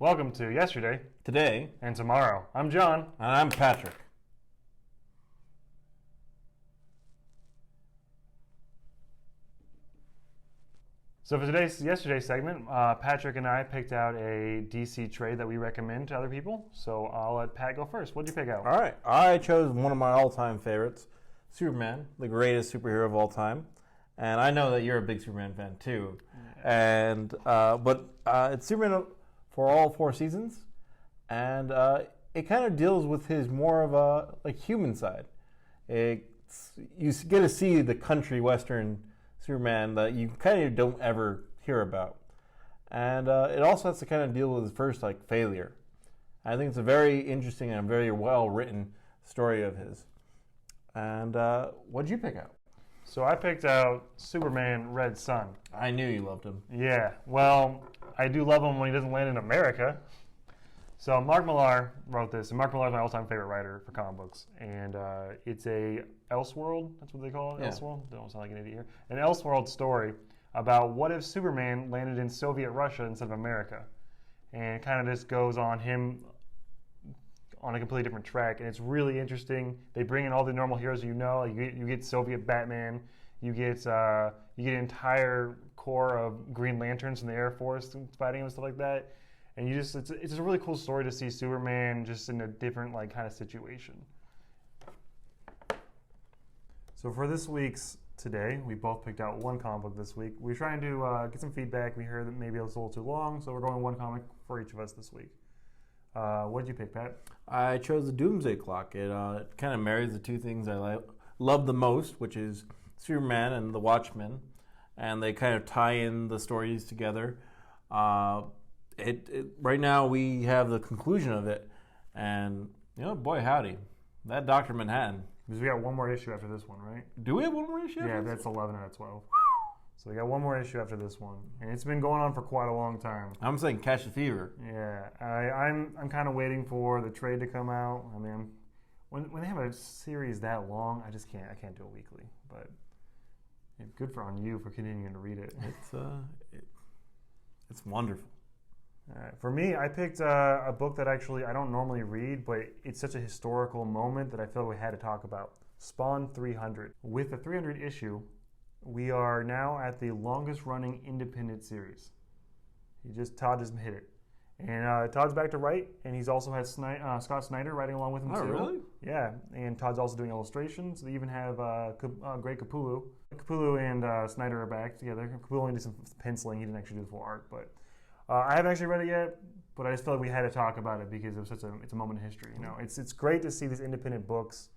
Welcome to Yesterday Today, and Tomorrow. I'm John. and I'm Patrick. So for yesterday's segment, Patrick and I picked out a DC trade that we recommend to other people. So I'll let Pat go first. What'd you pick out? All right, I chose one of my all-time favorites, Superman, the greatest superhero of all time. And I know that you're a big Superman fan too. And but it's Superman for all 4 seasons, and it kind of deals with his more of a human side. You get to see the country western Superman that you kind of don't ever hear about, and it also has to kind of deal with his first failure. I think it's a very interesting and very well written story of his. And what'd you pick out? So I picked out Superman Red Sun. I knew you loved him. Yeah, well, I do love him when he doesn't land in America. So Mark Millar wrote this, and Mark Millar is my all-time favorite writer for comic books. And it's a Elseworld, that's what they call it, Yeah. Elseworld? Don't sound like an idiot here. An Elseworld story about what if Superman landed in Soviet Russia instead of America. And it kind of just goes on him on a completely different track, and it's really interesting. They bring in all the normal heroes you know. You get Soviet Batman, you get an entire corps of Green Lanterns from the Air Force fighting him and stuff like that. And it's just a really cool story to see Superman just in a different kind of situation. So for this week's Today, we both picked out one comic book this week. We're trying to get some feedback. We heard that maybe it was a little too long, so we're going one comic for each of us this week. What did you pick, Pat? I chose the Doomsday Clock. It kind of marries the two things I love the most, which is Superman and the Watchmen, and they kind of tie in the stories together. Right now we have the conclusion of it, and boy howdy, that Dr. Manhattan. Because we got one more issue after this one, right? Do we have one more issue? Yeah, that's 11 out of 12. So we got one more issue after this one, and it's been going on for quite a long time. I'm saying catch the fever. Yeah, I'm kind of waiting for the trade to come out. I mean, when they have a series that long, I can't do it weekly. But good on you for continuing to read it. It's wonderful. All right. For me, I picked a book that actually I don't normally read, but it's such a historical moment that I feel we had to talk about. Spawn 300. With the 300 issue, we are now at the longest running independent series. Todd just hit it. And Todd's back to write, and he's also had Scott Snyder writing along with him too. Oh, really? Yeah, and Todd's also doing illustrations. They even have Greg Capullo. Capullo and Snyder are back together. Capullo only did some penciling. He didn't actually do the full art, but I haven't actually read it yet. But I just felt like we had to talk about it because it was it's a moment in history. It's great to see these independent books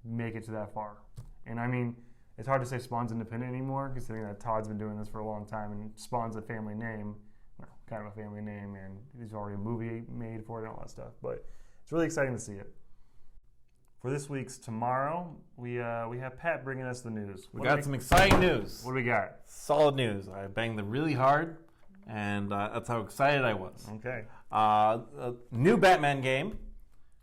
make it to that far. And I mean, it's hard to say Spawn's independent anymore, considering that Todd's been doing this for a long time, and Spawn's a family name, kind of a family name, and there's already a movie made for it and all that stuff. But it's really exciting to see it. For this week's Tomorrow, we have Pat bringing us the news. We got some exciting news. What do we got? Solid news. I banged them really hard, and that's how excited I was. Okay. A new Batman game.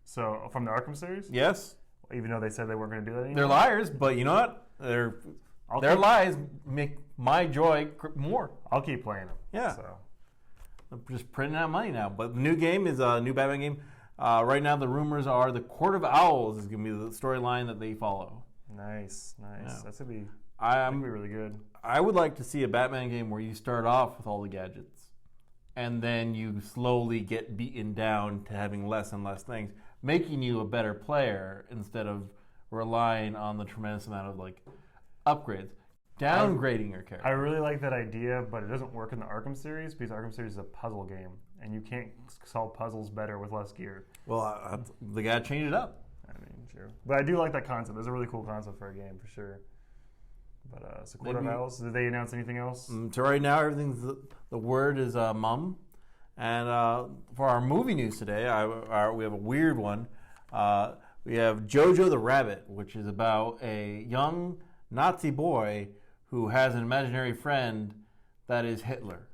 So, from the Arkham series? Yes. Even though they said they weren't going to do that anymore? They're liars, but you know what? Their lies make my joy more. I'll keep playing them. Yeah. So. I'm just printing out money now. But the new game is a new Batman game. Right now, the rumors are the Court of Owls is going to be the storyline that they follow. Nice. Yeah. That's going to be really good. I would like to see a Batman game where you start off with all the gadgets, and then you slowly get beaten down to having less and less things, making you a better player instead of relying on the tremendous amount of upgrades. Downgrading your character. I really like that idea, but it doesn't work in the Arkham series because Arkham series is a puzzle game, and you can't solve puzzles better with less gear. Well, they got to change it up. I mean, sure. But I do like that concept. It's a really cool concept for a game, for sure. But so Court of Owls, did they announce anything else? So right now, everything's the word is mum. And for our movie news today, we have a weird one. We have Jojo the Rabbit, which is about a young Nazi boy who has an imaginary friend that is Hitler.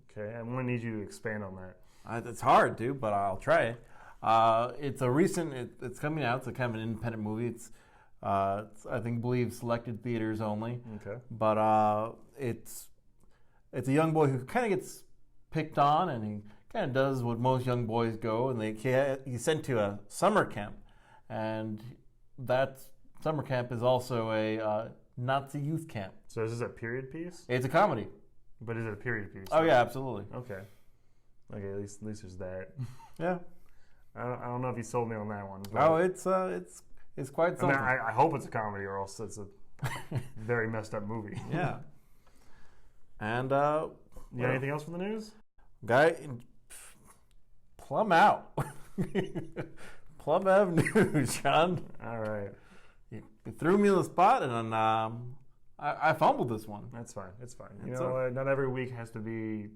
Okay, I'm going to need you to expand on that. It's hard to, but I'll try. It's coming out. It's a kind of an independent movie. It's I believe selected theaters only. Okay. But it's a young boy who kind of gets picked on, and he kind of does what most young boys go, and he's sent to a summer camp, and that summer camp is also a Nazi youth camp. So is this a period piece? It's a comedy. But is it a period piece? Oh yeah, absolutely. Okay. Okay, at least there's that. Yeah. I don't know if you sold me on that one. Oh, it's quite something. I mean, I hope it's a comedy, or else it's a very messed up movie. Yeah. And you got anything else for the news? Guy, plumb out. Plumb out of news, Sean. All right. You threw me on the spot, and I fumbled this one. That's fine. It's fine. You know, not every week has to be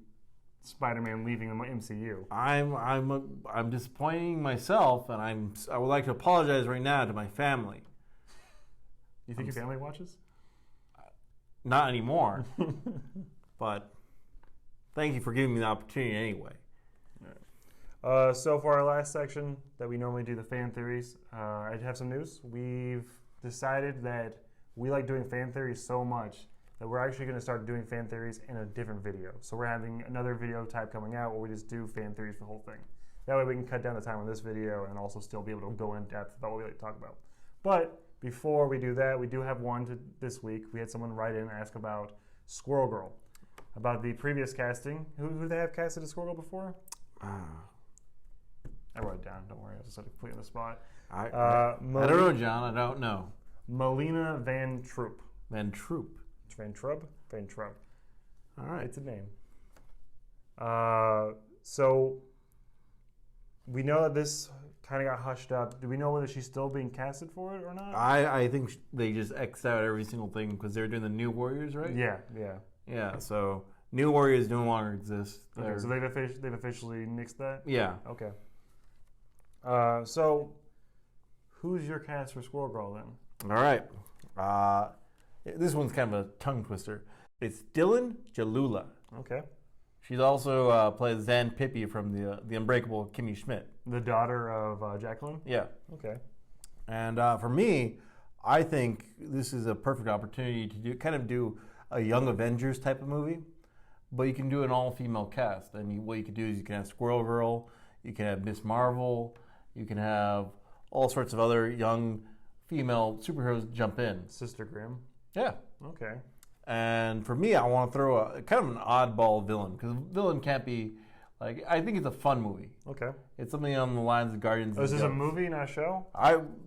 Spider-Man leaving the MCU. I'm disappointing myself, and I would like to apologize right now to my family. You think your family watches? Not anymore. But thank you for giving me the opportunity anyway. So for our last section that we normally do, the fan theories, I have some news. We've decided that we like doing fan theories so much that we're actually going to start doing fan theories in a different video. So we're having another video type coming out where we just do fan theories for the whole thing. That way we can cut down the time on this video and also still be able to go in depth about what we like to talk about. But before we do that, we do have one this week. We had someone write in and ask about Squirrel Girl, about the previous casting. Who they have casted as Squirrel Girl before? I wrote it down. Don't worry. I was just completely on the spot. I don't know, John. I don't know. Melina Van Troop. Van Troop. Van Trub? Van Trub. All right. It's a name. So we know that this kind of got hushed up. Do we know whether she's still being casted for it or not? I think they just X'd out every single thing because they're doing the New Warriors, right? Yeah. Yeah, so New Warriors no longer exist. Okay, so they've officially nixed that? Yeah. Okay. So who's your cast for Squirrel Girl then? All right. This one's kind of a tongue twister. It's Dylan Jalula. Okay. She's also plays Zan Pippi from the Unbreakable Kimmy Schmidt. The daughter of Jacqueline? Yeah. Okay. And for me, I think this is a perfect opportunity to do a Young Avengers type of movie, but you can do an all-female cast. And what you can do is you can have Squirrel Girl, you can have Miss Marvel, you can have all sorts of other young female superheroes jump in. Sister Grimm? Yeah. Okay. And for me, I want to throw a kind of an oddball villain, because villain can't be, like, I think it's a fun movie. Okay. It's something on the lines of Guardians of the Is this a Galaxy. movie, not a show?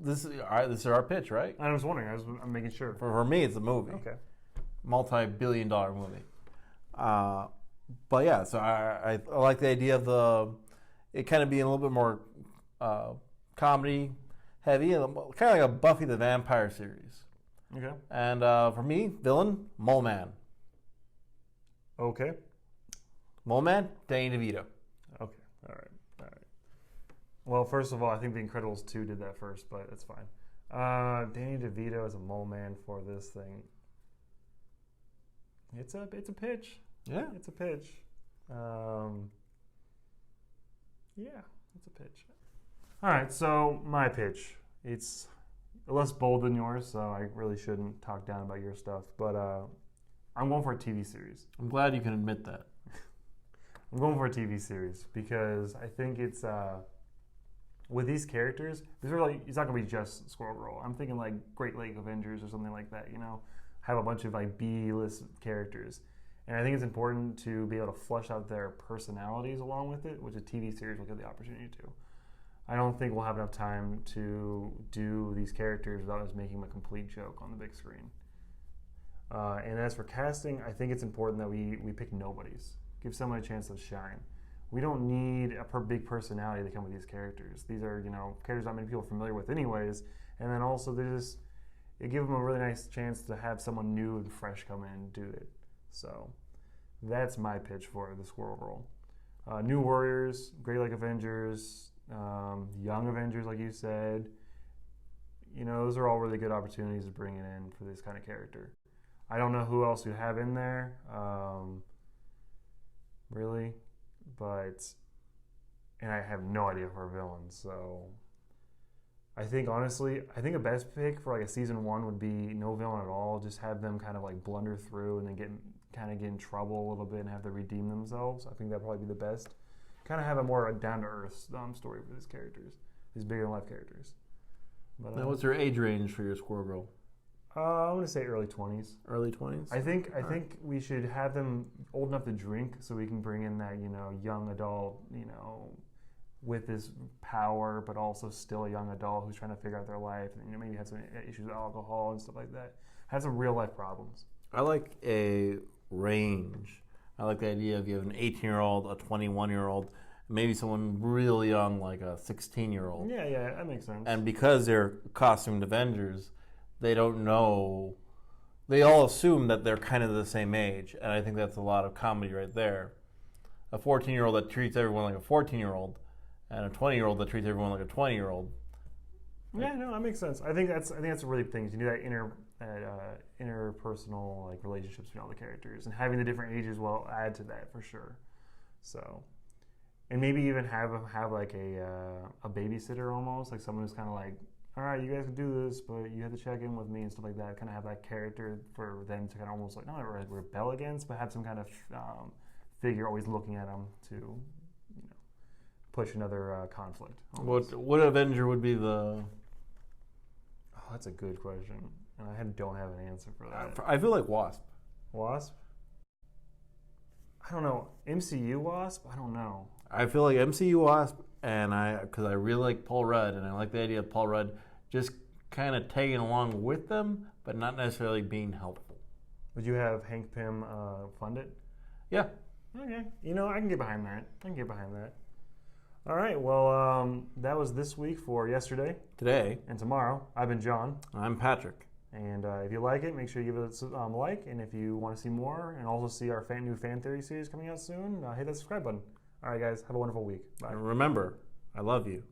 This is our pitch, right? I was wondering. I'm making sure. For me, it's a movie. Okay. Multi-billion-dollar movie. But yeah, so I like the idea of it kind of being a little bit more comedy heavy, kind of like a Buffy the Vampire series. Okay. And for me, villain, Mole Man. Okay. Mole Man, Danny DeVito. Okay. All right. Well, first of all, I think The Incredibles 2 did that first, but it's fine. Danny DeVito as a Mole Man for this thing. It's a pitch. Yeah. It's a pitch. Yeah, it's a pitch. All right, so my pitch. It's less bold than yours, so I really shouldn't talk down about your stuff. But I'm going for a TV series. I'm glad you can admit that. I'm going for a TV series because I think it's with these characters. These are like it's not gonna be just Squirrel Girl. I'm thinking like Great Lake Avengers or something like that. You know, have a bunch of like B-list characters, and I think it's important to be able to flesh out their personalities along with it, which a TV series will give the opportunity to. I don't think we'll have enough time to do these characters without us making them a complete joke on the big screen. And as for casting, I think it's important that we pick nobodies. Give someone a chance to shine. We don't need a big personality to come with these characters. These are, characters not many people are familiar with anyways. And then also it gives them a really nice chance to have someone new and fresh come in and do it. So that's my pitch for the Squirrel Girl. New Warriors, Great Lake Avengers, Young Avengers, like you said. Those are all really good opportunities to bring it in for this kind of character. I don't know who else you have in there, really, and I have no idea for a villain. So I think honestly, a best pick for like a season 1 would be no villain at all. Just have them kind of like blunder through and then get in trouble a little bit and have to redeem themselves. I think that'd probably be the best. kind of have a more down-to-earth story for these characters, these bigger-than-life characters. But, Now, what's your age range for your Squirrel Girl? I'm gonna say early 20s. Early 20s? I think we should have them old enough to drink, so we can bring in that young adult, with this power, but also still a young adult who's trying to figure out their life, and maybe have some issues with alcohol and stuff like that. Have some real life problems. I like a range. I like the idea of you have an 18-year-old, a 21-year-old, maybe someone really young, like a 16-year-old. Yeah, that makes sense. And because they're costumed Avengers, they don't know. They all assume that they're kind of the same age, and I think that's a lot of comedy right there. A 14-year-old that treats everyone like a 14-year-old, and a 20-year-old that treats everyone like a 20-year-old. Yeah, no, that makes sense. I think that's a really big thing. You do that interpersonal like relationships between all the characters, and having the different ages will add to that for sure. So, and maybe even have like a babysitter almost, like someone who's kind of like, all right, you guys can do this, but you have to check in with me and stuff like that. Kind of have that character for them to kind of almost like not rebel against, but have some kind of figure always looking at them to push another conflict. What Avenger would be the? Oh, that's a good question, and I don't have an answer for that. I feel like Wasp. Wasp? I don't know. MCU Wasp? I don't know. I feel like MCU Wasp, and because I really like Paul Rudd, and I like the idea of Paul Rudd just kind of tagging along with them, but not necessarily being helpful. Would you have Hank Pym fund it? Yeah. Okay. I can get behind that. All right, well, that was this week for yesterday. Today. And tomorrow. I've been John. I'm Patrick. And if you like it, make sure you give it a like. And if you want to see more and also see our new fan theory series coming out soon, hit that subscribe button. All right, guys, have a wonderful week. Bye. And remember, I love you.